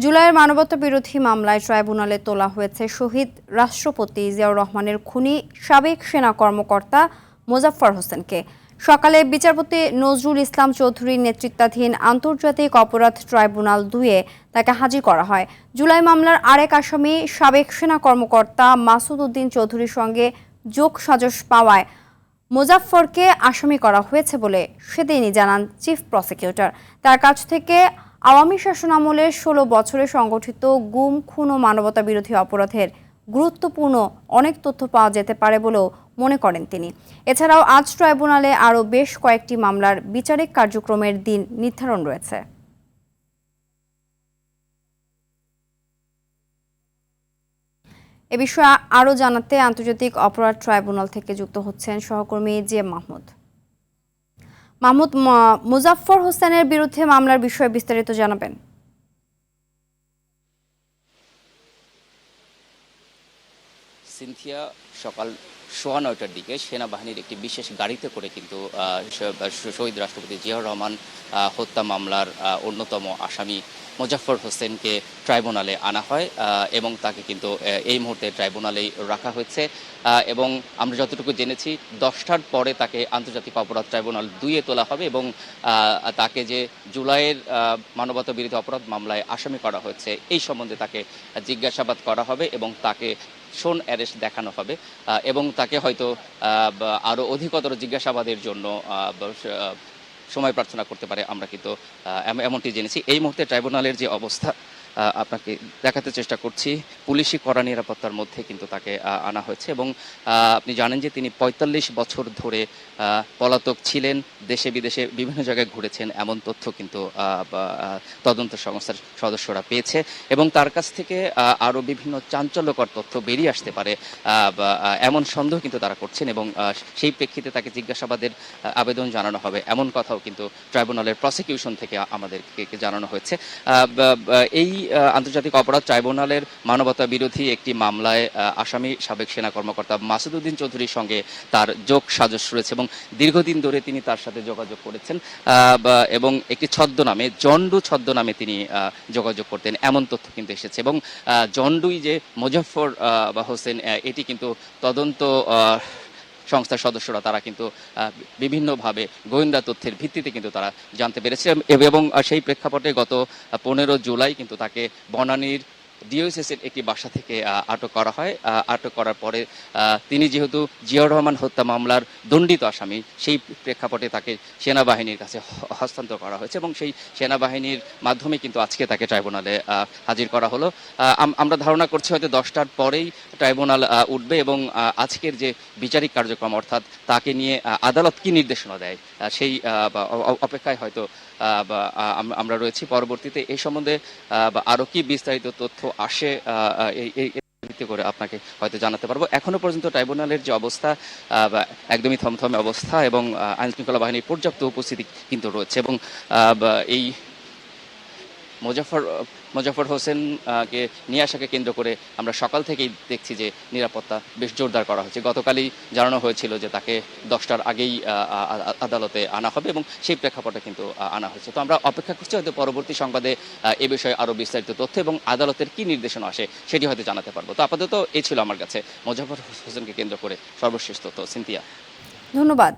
জুলাইয়ের মানবতা বিরোধী মামলায় ট্রাইব্যুনালে তোলা হয়েছে শহীদ রাষ্ট্রপতি জিয়াউর রহমানের খুনি সাবেক সেনা কর্মকর্তা মোজাফফর হোসেনকে। সকালে বিচারপতি নজরুল ইসলাম চৌধুরীর নেতৃত্বাধীন আন্তর্জাতিক অপরাধ ট্রাইব্যুনাল ২-এ তাকে হাজির করা হয়। জুলাই মামলার আরেক আসামি সাবেক সেনা কর্মকর্তা মাসুদ উদ্দিন চৌধুরীর সঙ্গে যোগসাজশ পাওয়ায় মোজাফফরকে আসামি করা হয়েছে বলে সেদিনই জানান চিফ প্রসিকিউটর। তার কাছ থেকে আওয়ামী শাসনামলের ১৬ বছরে সংগঠিত গুম, খুন ও মানবতা বিরোধী অপরাধের গুরুত্বপূর্ণ অনেক তথ্য পাওয়া যেতে পারে বলেও মনে করেন তিনি। এছাড়াও আজ ট্রাইব্যুনালে আরও বেশ কয়েকটি মামলার বিচারিক কার্যক্রমের দিন নির্ধারণ রয়েছে। এ বিষয়ে আরও জানাতে আন্তর্জাতিক অপরাধ ট্রাইব্যুনাল থেকে যুক্ত হচ্ছেন সহকর্মী জিএম মাহমুদ। মোজাফফর হোসেনের বিরুদ্ধে মামলার বিষয়ে বিস্তারিত জানাবেন। সিনথিয়া, সকাল ৯:১৫টার দিকে সেনাবাহিনীর একটি বিশেষ গাড়িতে করে কিন্তু শহীদ রাষ্ট্রপতি জিয়াউর রহমান হত্যা মামলার অন্যতম আসামি মোজাফফর হোসেনকে ট্রাইব্যুনালে আনা হয় এবং তাকে কিন্তু এই মুহূর্তে ট্রাইব্যুনালেই রাখা হয়েছে। এবং আমরা যতটুকু জেনেছি ১০টার পরে তাকে আন্তর্জাতিক অপরাধ ট্রাইব্যুনাল ২-এ তোলা হবে এবং তাকে যে জুলাইয়ের মানবতা বিরোধী অপরাধ মামলায় আসামি করা হয়েছে এই সম্বন্ধে তাকে জিজ্ঞাসাবাদ করা হবে এবং তাকে শোন অ্যারেস্ট দেখানো হবে এবং তাকে হয়তো আরও অধিকতর জিজ্ঞাসাবাদের জন্য সময় প্রার্থনা করতে পারে। আমরা কিন্তু এমনটি জেনেছি। এই মুহূর্তে ট্রাইব্যুনালের যে অবস্থা আপনাকে দেখাতে চেষ্টা করছি, পুলিশি কড়া নিরাপত্তার মধ্যে কিন্তু তাকে আনা হয়েছে এবং আপনি জানেন যে তিনি ৪৫ বছর ধরে পলাতক ছিলেন, দেশে বিদেশে বিভিন্ন জায়গায় ঘুরেছেন এমন তথ্য কিন্তু তদন্ত সংস্থার সদস্যরা পেয়েছে এবং তার কাছ থেকে আরও বিভিন্ন চাঞ্চল্যকর তথ্য বেরিয়ে আসতে পারে এমন সন্দেহ কিন্তু তারা করছেন এবং সেই প্রেক্ষিতে তাকে জিজ্ঞাসাবাদের আবেদন জানানো হবে এমন কথাও কিন্তু ট্রাইব্যুনালের প্রসিকিউশন থেকে আমাদেরকে জানানো হয়েছে। এই আন্তর্জাতিক অপরাধ ট্রাইব্যুনালের মানবতা বিরোধী একটি মামলায় আসামি সাবেক সেনা কর্মকর্তা মাসুদ উদ্দিন চৌধুরীর সঙ্গে তার যোগ সাজশ রয়েছে এবং দীর্ঘদিন ধরে তিনি তার সাথে যোগাযোগ করেছেন এবং একটি ছদ্মনামে জন্ডু ছদ্মনামে তিনি যোগাযোগ করতেন এমন তথ্য কিন্তু এসেছে এবং জন্ডুই যে মোজাফফর হোসেন এটি কিন্তু তদন্ত সংস্থার সদস্যরা তারা কিন্তু বিভিন্নভাবে গোয়েন্দা তথ্যের ভিত্তিতে কিন্তু তারা জানতে পেরেছে এবং সেই প্রেক্ষাপটে গত ১৫ জুলাই কিন্তু তাকে বনানীর ডিওএসএসের একটি বাসা থেকে আটক করা হয়। আটক করার পরে তিনি যেহেতু জিয়াউর রহমান হত্যা মামলার দণ্ডিত আসামি, সেই প্রেক্ষাপটে তাকে সেনাবাহিনীর কাছে হস্তান্তর করা হয়েছে এবং সেই সেনাবাহিনীর মাধ্যমে কিন্তু আজকে তাকে ট্রাইব্যুনালে হাজির করা হলো। আমরা ধারণা করছি হয়তো ১০টার পরেই ট্রাইব্যুনাল উঠবে এবং আজকের যে বিচারিক কার্যক্রম অর্থাৎ তাকে নিয়ে আদালত কি নির্দেশনা দেয় সেই অপেক্ষায় হয়তো আমরা রয়েছি। পরবর্তীতে এই সম্বন্ধে আরও কি বিস্তারিত তথ্য আসে এই ভিত্তি করে আপনাকে হয়তো জানাতে পারবো। এখনো পর্যন্ত ট্রাইব্যুনালের যে অবস্থা একদমই থমথমে অবস্থা এবং আইনশৃঙ্খলা বাহিনীর পর্যাপ্ত উপস্থিতি কিন্তু রয়েছে এবং এই মোজাফফর হোসেনকে নিয়ে আসাকে কেন্দ্র করে আমরা সকাল থেকেই দেখছি যে নিরাপত্তা বেশ জোরদার করা হয়েছে। গতকালই জানানো হয়েছিল যে তাকে ১০টার আগেই আদালতে আনা হবে এবং সেই প্রেক্ষাপটে কিন্তু আনা হয়েছে। তো আমরা অপেক্ষা করছি হয়তো পরবর্তী সংবাদে এ বিষয়ে আরও বিস্তারিত তথ্য এবং আদালতের কি নির্দেশনা আসে সেটি হয়তো জানাতে পারবো। তো আপাতত এই ছিল আমার কাছে মোজাফফর হোসেনকে কেন্দ্র করে সর্বশেষ তথ্য। সিনথিয়া, ধন্যবাদ।